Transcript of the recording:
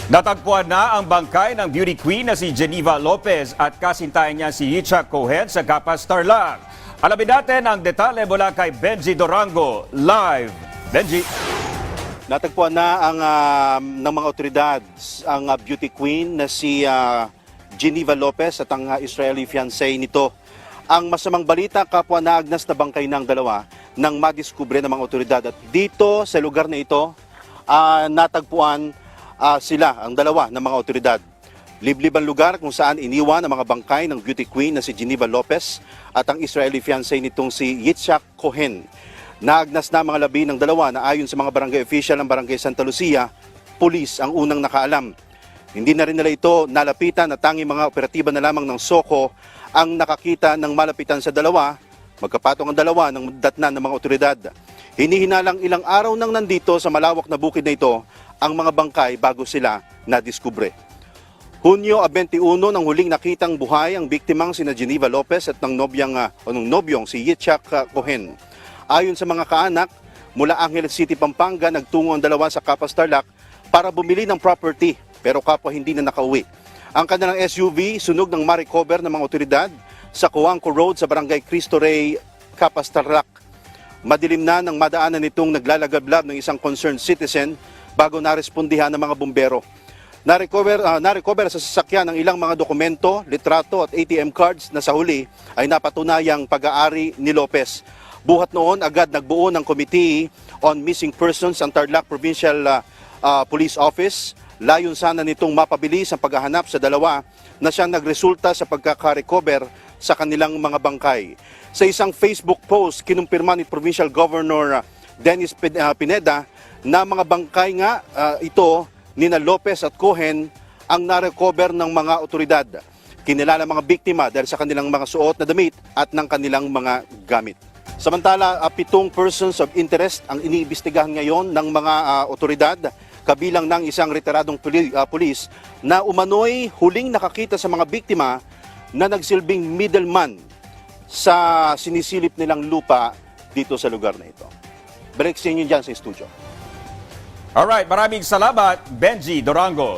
Natagpuan na ang bangkay ng beauty queen na si Geneva Lopez at kasintahan niya si Yitzhak Cohen sa Capas, Tarlac. Alamin natin ang detalye mula kay Benji Dorango. Live, Benji. Natagpuan na ang ng mga otoridad ang beauty queen na si Geneva Lopez at ang Israeli fiancé nito. Ang masamang balita, kapwa naagnas na bangkay ng dalawa nang madiskubre ng mga otoridad. At dito sa lugar na ito, natagpuan sila, ang dalawa ng mga otoridad. Liblib ang lugar kung saan iniwan ang mga bangkay ng beauty queen na si Geneva Lopez at ang Israeli fiancé nitong si Yitzhak Cohen. Naagnas na mga labi ng dalawa na ayon sa mga barangay official ng barangay Santa Lucia, pulis ang unang nakaalam. Hindi na rin nila ito nalapitan at tanging mga operatiba na lamang ng SOCO ang nakakita ng malapitan sa dalawa. Magkapatong ang dalawa ng datnan ng mga otoridad. Hinihinalang ilang araw nang nandito sa malawak na bukid na ito ang mga bangkay bago sila nadiskubre. Hunyo 21 nang huling nakitang buhay ang biktimang sina Geneva Lopez at ng nobyong si Yitzhak Cohen. Ayon sa mga kaanak, mula Angeles City, Pampanga, nagtungo ang dalawa sa Capas, Tarlac para bumili ng property pero kapwa hindi na nakauwi. Ang kanilang SUV sunog ng ma-recover ng mga otoridad sa Coangco Road sa barangay Cristo Rey, Capas, Tarlac. Madilim na nang madaanan nitong naglalagablab ng isang concerned citizen bago narespondihan ng mga bumbero. Na-recover sa sasakyan ng ilang mga dokumento, litrato at ATM cards na sa huli ay napatunayang pag-aari ni Lopez. Buhat noon, agad nagbuo ng Committee on Missing Persons ang Tarlac Provincial Police Office. Layon sana nitong mapabilis ang paghahanap sa dalawa na siyang nagresulta sa pagkaka-recover sa kanilang mga bangkay. Sa isang Facebook post, kinumpirma ni Provincial Governor Dennis Pineda na mga bangkay nga ito nina Lopez at Cohen ang na-recover ng mga otoridad. Kinilala mga biktima dahil sa kanilang mga suot na damit at ng kanilang mga gamit. Samantala, 7 persons of interest ang iniimbestigahan ngayon ng mga otoridad, kabilang ng isang retiradong pulis na umano'y huling nakakita sa mga biktima na nagsilbing middleman sa sinisilip nilang lupa dito sa lugar na ito. Balik sa inyo dyan sa studio. Alright, maraming salamat, Benji Dorango.